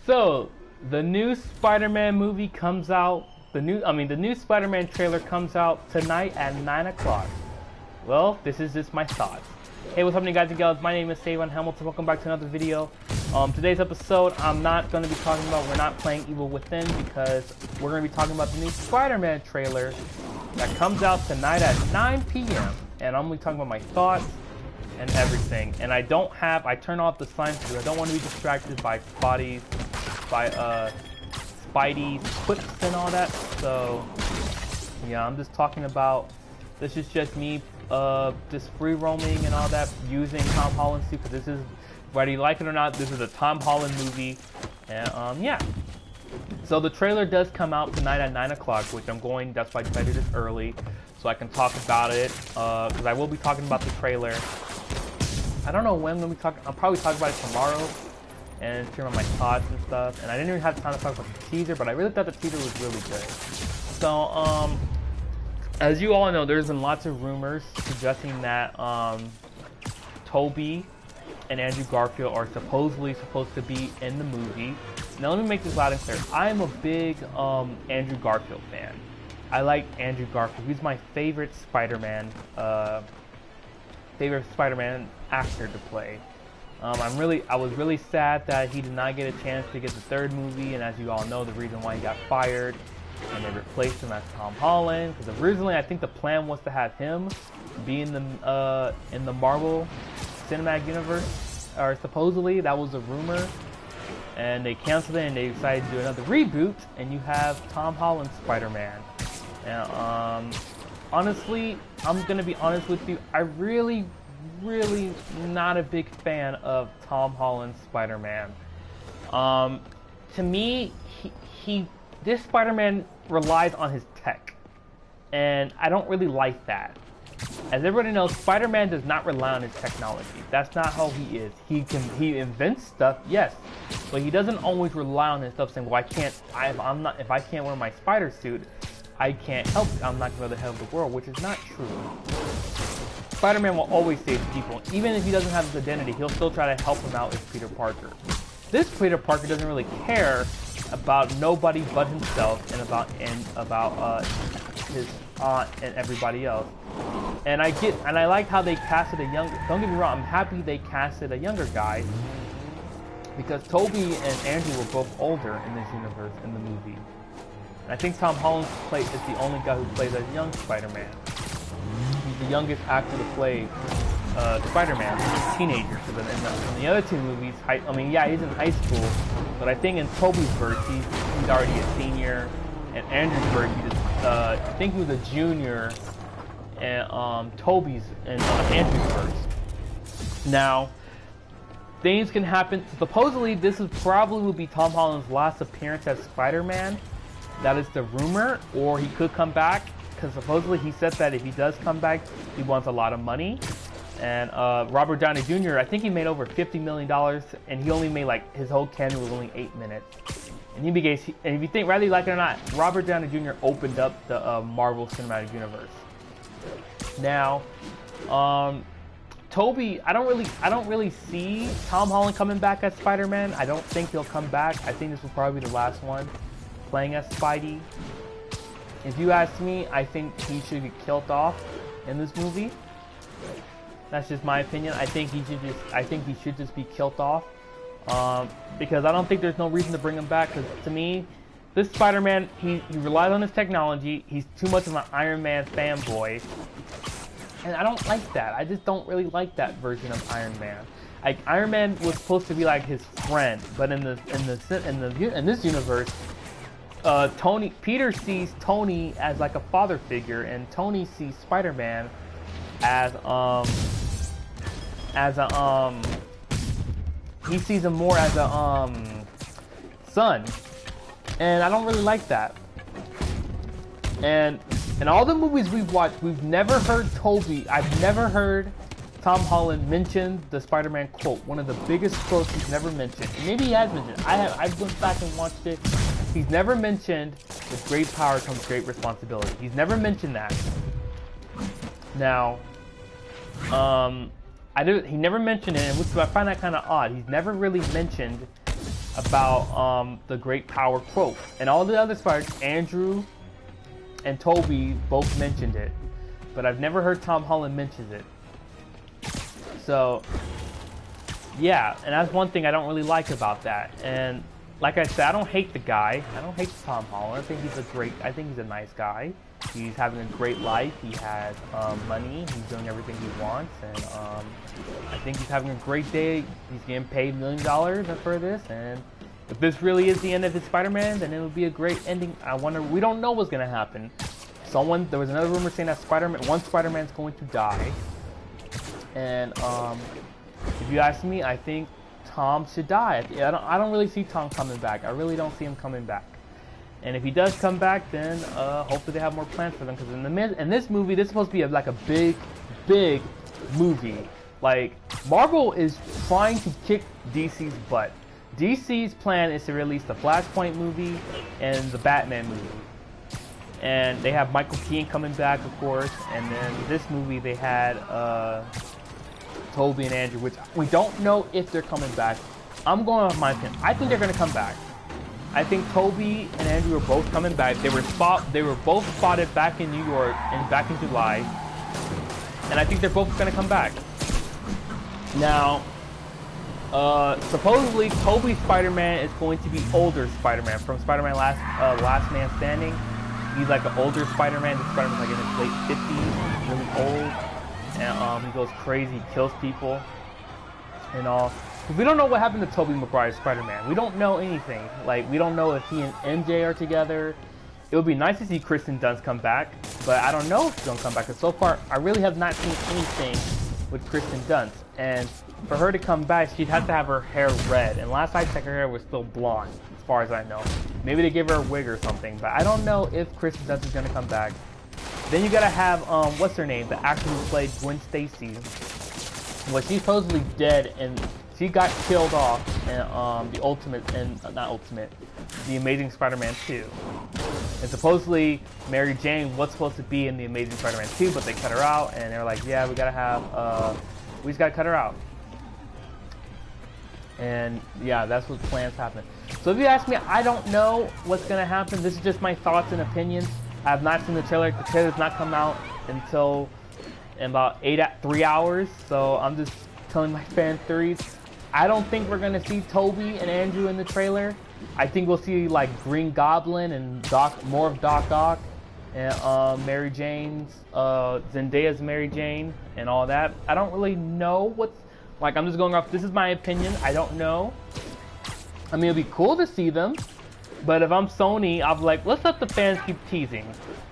So, the new Spider-Man movie comes out. The new Spider-Man trailer comes out tonight at 9 o'clock. Well, this is just my thoughts. Hey, what's happening, guys and gals? My name is Savon Hamilton. Welcome back to another video. Today's episode, I'm not going to be talking about. We're not playing Evil Within because we're going to be talking about the new Spider-Man trailer that comes out tonight at 9 p.m. And I'm going to be talking about my thoughts and everything. And I turn off the signs because I don't want to be distracted by Spidey's clips and all that. So yeah, I'm just talking about, this is just me just free roaming and all that, using Tom Holland's suit, because this is, whether you like it or not, this is a Tom Holland movie. And yeah, so the trailer does come out tonight at 9 o'clock, which that's why I decided this early, so I can talk about it, because I will be talking about the trailer. I don't know when I'm going to be talking. I'll probably talk about it tomorrow and share my thoughts and stuff. And I didn't even have time to talk about the teaser, but I really thought the teaser was really good. So, as you all know, there's been lots of rumors suggesting that Tobey and Andrew Garfield are supposedly supposed to be in the movie. Now, let me make this loud and clear. I am a big Andrew Garfield fan. I like Andrew Garfield. He's my favorite Spider-Man actor to play. I was really sad that he did not get a chance to get the third movie, and as you all know, the reason why he got fired and they replaced him as Tom Holland, because originally I think the plan was to have him be in the Marvel Cinematic Universe, or supposedly that was a rumor, and they canceled it and they decided to do another reboot, and you have Tom Holland's Spider-Man. And honestly, I'm gonna be honest with you, I really not a big fan of Tom Holland's Spider-Man. To me, this Spider-Man relies on his tech, and I don't really like that. As everybody knows, Spider-Man does not rely on his technology. That's not how he is. He invents stuff, yes, but he doesn't always rely on his stuff, saying, "Well, if I can't wear my spider suit, I can't help. I'm not going to help the world," which is not true. Spider-Man will always save people. Even if he doesn't have his identity, he'll still try to help him out as Peter Parker. This Peter Parker doesn't really care about nobody but himself and about his aunt and everybody else. And I like how they casted a younger. Don't get me wrong, I'm happy they casted a younger guy, because Tobey and Andrew were both older in this universe in the movie. And I think Tom Holland is the only guy who plays as young Spider-Man. He's the youngest actor to play Spider-Man. He's a teenager. So in the other two movies, he's in high school, but I think in Tobey's verse, he's already a senior, and Andrew's verse, I think he was a junior, and Andrew's verse. Now, things can happen. Supposedly, this probably will be Tom Holland's last appearance as Spider-Man. That is the rumor, or he could come back, because supposedly he said that if he does come back, he wants a lot of money. And Robert Downey Jr., I think he made over $50 million, and he only made, his whole cameo was only 8 minutes. And if you think, whether you like it or not, Robert Downey Jr. opened up the Marvel Cinematic Universe. Now, Tobey, I don't really see Tom Holland coming back as Spider-Man. I don't think he'll come back. I think this will probably be the last one playing as Spidey. If you ask me, I think he should get killed off in this movie. That's just my opinion. I think he should just be killed off, because I don't think there's no reason to bring him back. Because to me, this Spider-Man, he relies on his technology. He's too much of an Iron Man fanboy, and I don't like that. I just don't really like that version of Iron Man. Like, Iron Man was supposed to be like his friend, but in this universe, Peter sees Tony as like a father figure, and Tony sees Spider-Man he sees him more as a son, and I don't really like that. And in all the movies we've watched, we've never heard I've never heard Tom Holland mention the Spider-Man quote, one of the biggest quotes he's never mentioned. Maybe he has mentioned it. I've went back and watched it. He's never mentioned, "With great power comes great responsibility." He's never mentioned that. Now, he never mentioned it, which I find that kind of odd. He's never really mentioned about the great power quote. And all the other Spiders, Andrew and Toby both mentioned it, but I've never heard Tom Holland mention it. So yeah, and that's one thing I don't really like about that. And like I said, I don't hate the guy. I don't hate Tom Holland. I think he's a nice guy. He's having a great life. He has money. He's doing everything he wants, and I think he's having a great day. He's getting paid $1 million for this, and if this really is the end of his Spider-Man, then it would be a great ending. We don't know what's gonna happen. There was another rumor saying that one Spider-Man's going to die, and if you ask me, I think Tom should die. I don't really see Tom coming back. I really don't see him coming back. And if he does come back, then hopefully they have more plans for them. Because in this movie, this is supposed to be like a big movie. Like, Marvel is trying to kick DC's butt. DC's plan is to release the Flashpoint movie and the Batman movie. And they have Michael Keaton coming back, of course. And then this movie, they had Toby and Andrew, which we don't know if they're coming back. I'm going with my opinion. I think they're going to come back. I think Toby and Andrew are both coming back. They were both spotted back in New York and back in July, and I think they're both going to come back. Now, supposedly Toby's Spider-Man is going to be older Spider-Man from Spider-Man Last Man Standing. He's like an older Spider-Man. This Spider-Man's like in his late 50s. He's really old, and he goes crazy, kills people, and all. We don't know what happened to Tobey Maguire's Spider-Man. We don't know anything. Like, we don't know if he and MJ are together. It would be nice to see Kristen Dunst come back, but I don't know if she's going to come back. Because so far, I really have not seen anything with Kristen Dunst. And for her to come back, she'd have to have her hair red. And last I checked, her hair was still blonde, as far as I know. Maybe they give her a wig or something, but I don't know if Kristen Dunst is going to come back. Then you got to have, what's her name? The actor who played Gwen Stacy. Well, she's supposedly dead, and she got killed off in The Amazing Spider-Man 2. And supposedly Mary Jane was supposed to be in The Amazing Spider-Man 2, but they cut her out, and they're like, yeah, we just gotta cut her out. And yeah, that's what plans happen. So if you ask me, I don't know what's gonna happen. This is just my thoughts and opinions. I have not seen the trailer. The trailer's not come out until in about 3 hours, so I'm just telling my fan theories. I don't think we're gonna see Toby and Andrew in the trailer. I think we'll see like Green Goblin and more of Doc Ock, and Mary Jane's, Zendaya's Mary Jane, and all that. I don't really know what's, like, I'm just going off, this is my opinion, I don't know. I mean, it'd be cool to see them, but if I'm Sony, I'm like, let's let the fans keep teasing.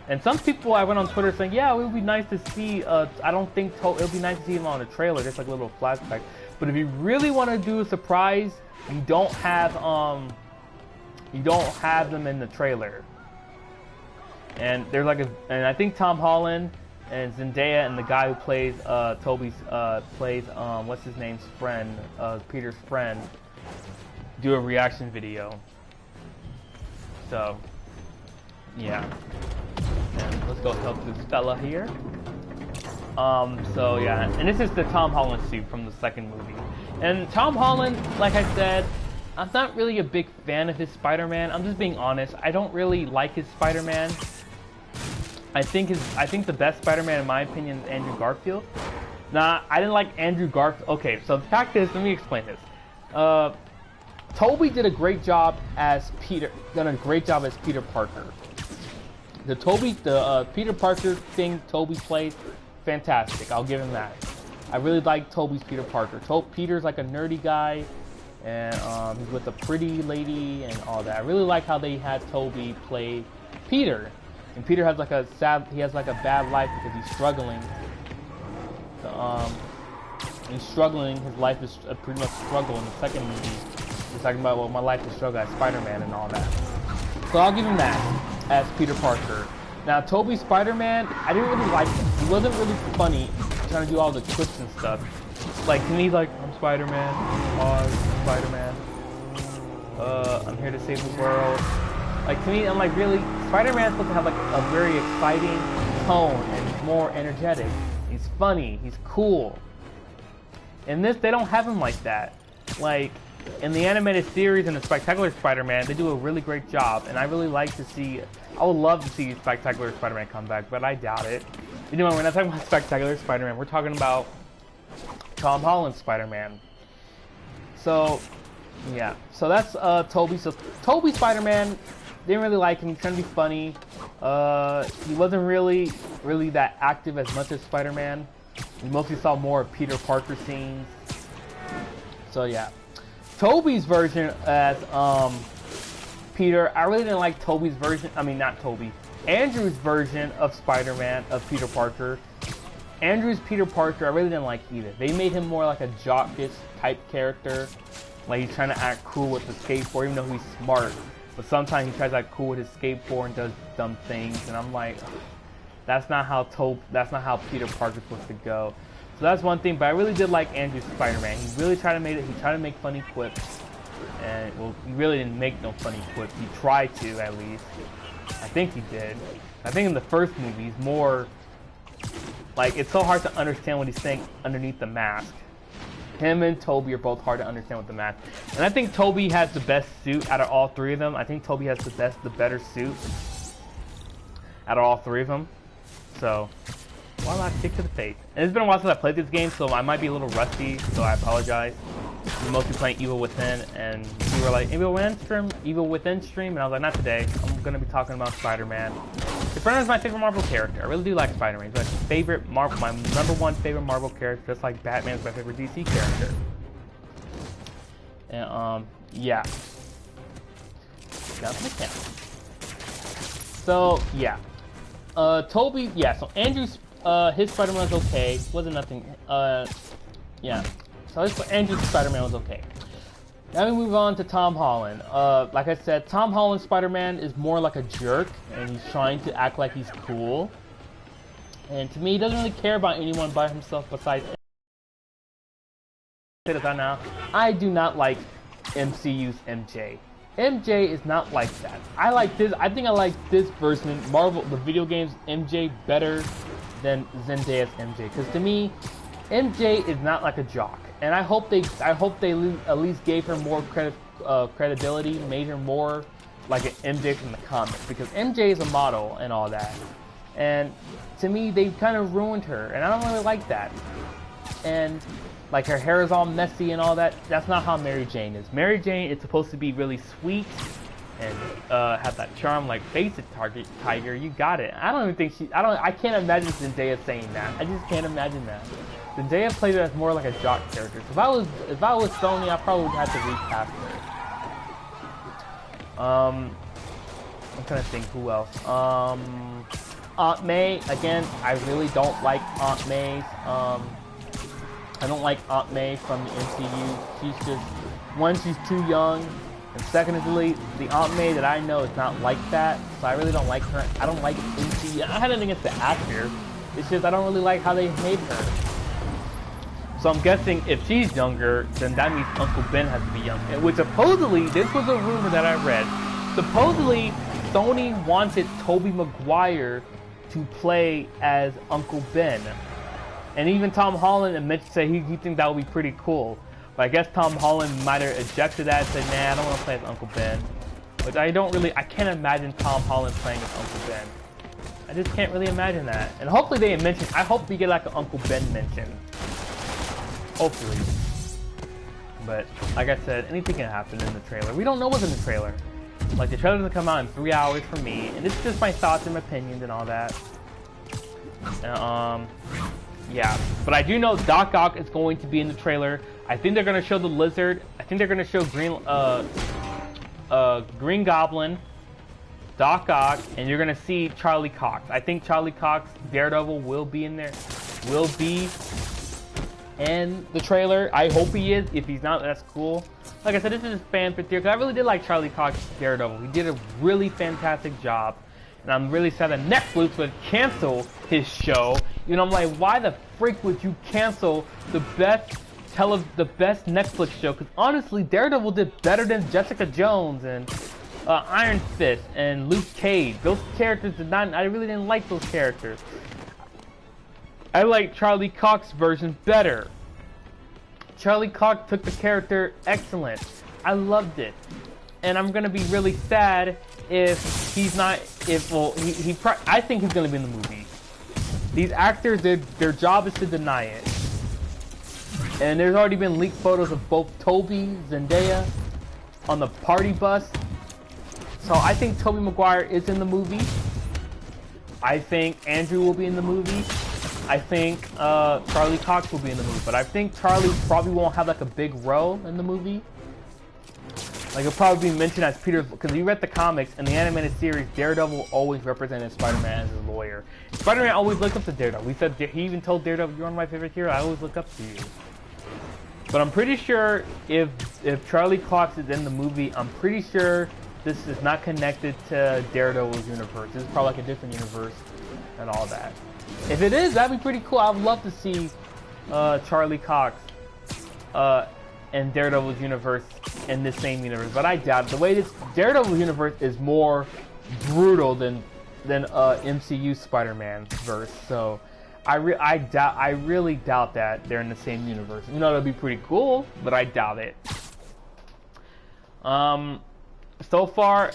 And some people, I went on Twitter saying, yeah, it would be nice to see, I don't think, it would be nice to see them on a trailer, just like a little flashback. But if you really want to do a surprise, you don't have them in the trailer. And there's like and I think Tom Holland and Zendaya and the guy who plays what's his name's friend, Peter's friend, do a reaction video. So yeah, and let's go help this fella here. So yeah, and this is the Tom Holland suit from the second movie. And Tom Holland, like I said, I'm not really a big fan of his Spider-Man. I'm just being honest. I don't really like his Spider-Man. I think the best Spider-Man in my opinion is Andrew Garfield. Nah, I didn't like Andrew Garfield. Okay, so the fact is, let me explain this. Tobey did a great job as Peter Parker. The Peter Parker thing Tobey played, fantastic. I'll give him that. I really like Tobey's Peter Parker. Peter's like a nerdy guy, and he's with a pretty lady and all that. I really like how they had Tobey play Peter, and Peter has like a bad life because he's struggling. He's struggling. His life is pretty much a struggle in the second movie. He's talking about, well, my life is struggle as Spider-Man and all that. So I'll give him that as Peter Parker. Now, Tobey's Spider-Man, I didn't really like him. He wasn't really funny, trying to do all the twists and stuff. Like, to me, like, I'm Spider-Man, I'm Spider-Man, I'm here to save the world. Like, to me, I'm like, really? Spider-Man's supposed to have, like, a very exciting tone, and he's more energetic. He's funny, he's cool. In this, they don't have him like that. Like, in the animated series and the Spectacular Spider-Man, they do a really great job, and I really like to see. I would love to see Spectacular Spider-Man come back, but I doubt it. You know, we're not talking about Spectacular Spider-Man. We're talking about Tom Holland's Spider-Man. So, yeah. So that's Toby. So Toby Spider-Man, didn't really like him. He's trying to be funny. He wasn't really that active as much as Spider-Man. We mostly saw more of Peter Parker scenes. So yeah. Toby's version as Peter, I really didn't like Toby's version. I mean, not Toby. Andrew's version of Spider-Man, of Peter Parker. Andrew's Peter Parker, I really didn't like either. They made him more like a jockish type character. Like he's trying to act cool with the skateboard, even though he's smart. But sometimes he tries to act cool with his skateboard and does dumb things. And I'm like, ugh, that's not how Peter Parker's supposed to go. So that's one thing. But I really did like Andrew's Spider-Man. He really tried to make funny quips. And well, he really didn't make no funny quips. He tried to, at least. I think he did. I think in the first movie, he's more like, it's so hard to understand what he's saying underneath the mask. Him and Toby are both hard to understand with the mask. And I think Toby has the best suit out of all three of them. I think Toby has the better suit out of all three of them. So, why not kick to the face? And it's been a while since I played this game, so I might be a little rusty, so I apologize. We're mostly playing Evil Within, and we were like, Evil Within stream, and I was like, not today. I'm going to be talking about Spider-Man. Spider-Man is my favorite Marvel character. I really do like Spider-Man. He's my number one favorite Marvel character, just like Batman is my favorite DC character. And, yeah. That's my count. So, yeah. Toby, yeah, so Andrew's, his Spider-Man was okay. Wasn't nothing, yeah. So Andrew's Spider-Man was okay. Now we move on to Tom Holland. Like I said, Tom Holland's Spider-Man is more like a jerk, and he's trying to act like he's cool. And to me, he doesn't really care about anyone by himself besides. I do not like MCU's MJ. MJ is not like that. I think I like this version, Marvel, the video games MJ, better than Zendaya's MJ. Because to me, MJ is not like a jock. And I hope they at least gave her more credibility, made her more like an MJ from the comics, because MJ is a model and all that. And to me, they kind of ruined her, and I don't really like that. And like her hair is all messy and all that. That's not how Mary Jane is. Mary Jane is supposed to be really sweet and have that charm. Like, face it, Tiger, you got it. I don't even think I can't imagine Zendaya saying that. I just can't imagine that. Zendaya played it as more like a jock character. So if I was Sony, I probably would have to recast her. I'm trying to think who else. Aunt May, again, I really don't like Aunt May's. I don't like Aunt May from the MCU. She's just, one, she's too young, and secondly, the Aunt May that I know is not like that, so I really don't like her. I don't like MCU. I had nothing against the actor. It's just I don't really like how they made her. So I'm guessing if she's younger, then that means Uncle Ben has to be young. Which supposedly, this was a rumor that I read, supposedly Sony wanted Tobey Maguire to play as Uncle Ben. And even Tom Holland admitted to say he thinks that would be pretty cool. But I guess Tom Holland might have ejected that and said, nah, I don't want to play as Uncle Ben. Which I can't imagine Tom Holland playing as Uncle Ben. I just can't really imagine that. And hopefully they mention, I hope we get like an Uncle Ben mention. Hopefully. But like I said, anything can happen in the trailer. We don't know what's in the trailer. Like, the trailer doesn't come out in 3 hours for me, and it's just my thoughts and opinions and all that. Yeah, but I do know Doc Ock is going to be in the trailer. I think they're going to show the Lizard. I think they're going to show Green Goblin, Doc Ock, and you're going to see Charlie Cox. I think Charlie Cox, Daredevil, will be in there. Will be in the trailer. I hope he is. If he's not, that's cool. Like I said, this is fan theory, because I really did like Charlie Cox Daredevil. He did a really fantastic job. And I'm really sad that Netflix would cancel his show. You know, I'm like, why the freak would you cancel the best Netflix show? Because honestly, Daredevil did better than Jessica Jones and Iron Fist and Luke Cage. Those characters did not. I really didn't like those characters. I like Charlie Cox's version better. Charlie Cox took the character excellent. I loved it. And I'm gonna be really sad if he's not, I think he's gonna be in the movie. These actors, their job is to deny it. And there's already been leaked photos of both Tobey, Zendaya on the party bus. So I think Tobey Maguire is in the movie. I think Andrew will be in the movie. I think Charlie Cox will be in the movie. But I think Charlie probably won't have like a big role in the movie. Like he'll probably be mentioned as Peter, because you read the comics and the animated series, Daredevil always represented Spider-Man as a lawyer. Spider-Man always looked up to Daredevil. He even told Daredevil, "You're one of my favorite heroes. I always look up to you." But I'm pretty sure if Charlie Cox is in the movie, I'm pretty sure this is not connected to Daredevil's universe. This is probably like a different universe and all that. If it is, that'd be pretty cool. I'd love to see Charlie Cox and Daredevil's universe in this same universe, but I doubt it. The way this Daredevil universe is more brutal than MCU Spider-Man verse, so I really doubt that they're in the same universe. You know, that'd be pretty cool, but I doubt it. So far,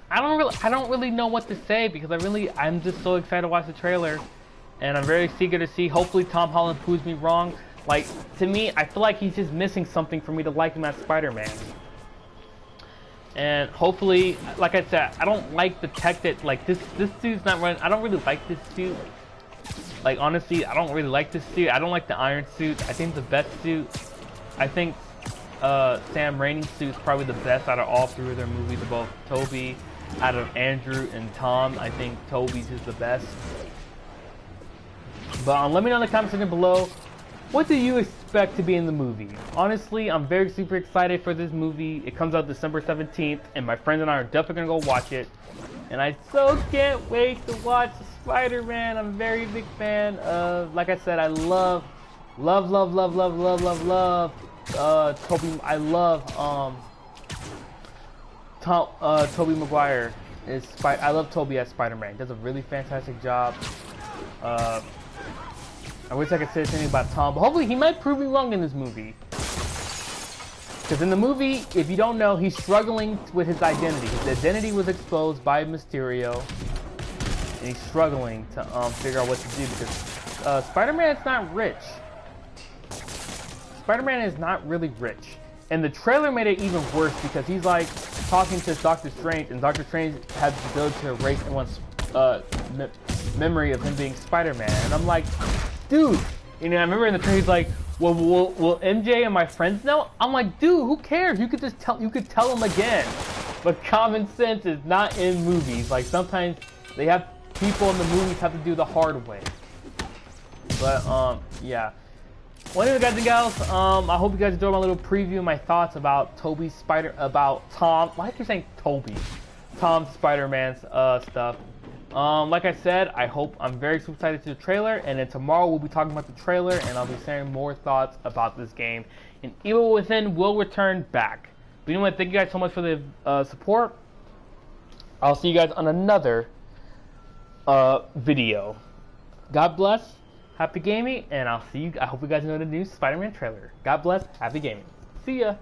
I don't really know what to say because I'm just so excited to watch the trailer, and I'm very eager to see. Hopefully, Tom Holland proves me wrong. Like, to me, I feel like he's just missing something for me to like him as Spider-Man. And hopefully, like I said, I don't like the tech that, like, this suit's not running. I don't really like this suit. Like, honestly, I don't really like this suit. I don't like the iron suit. I think the best suit, I think Sam Raimi's suit is probably the best out of all three of their movies, of both Tobey, out of Andrew and Tom. I think Tobey's is the best. But let me know in the comment section below, what do you expect to be in the movie? Honestly, I'm very super excited for this movie. It comes out December 17th, and my friends and I are definitely gonna go watch it. And I so can't wait to watch Spider-Man. I'm a very big fan of, like I said, I love Tobey. I love Tobey Maguire I love Tobey as Spider-Man. He does a really fantastic job. I wish I could say something about Tom, but hopefully he might prove me wrong in this movie. Because in the movie, if you don't know, he's struggling with his identity. His identity was exposed by Mysterio, and he's struggling to figure out what to do because Spider-Man is not rich. Spider-Man is not really rich. And the trailer made it even worse because he's like talking to Doctor Strange, and Doctor Strange has the ability to erase anyone's memory of him being Spider-Man. And I'm like, dude, you know, I remember in the trailer he's like, well, will MJ and my friends know? I'm like, dude, who cares? You could just tell them again. But common sense is not in movies. Like sometimes they have people in the movies have to do the hard way. But yeah. Well, anyway, guys and gals, I hope you guys enjoyed my little preview, my thoughts about Tom. Why do I keep saying Tobey? Tom Spider-Man's stuff. Like I said, I'm very super excited to the trailer, and then tomorrow we'll be talking about the trailer, and I'll be sharing more thoughts about this game. And Evil Within will return back. But you know what? Thank you guys so much for the support. I'll see you guys on another video. God bless, happy gaming, and I hope you guys enjoy the new Spider-Man trailer. God bless, happy gaming. See ya.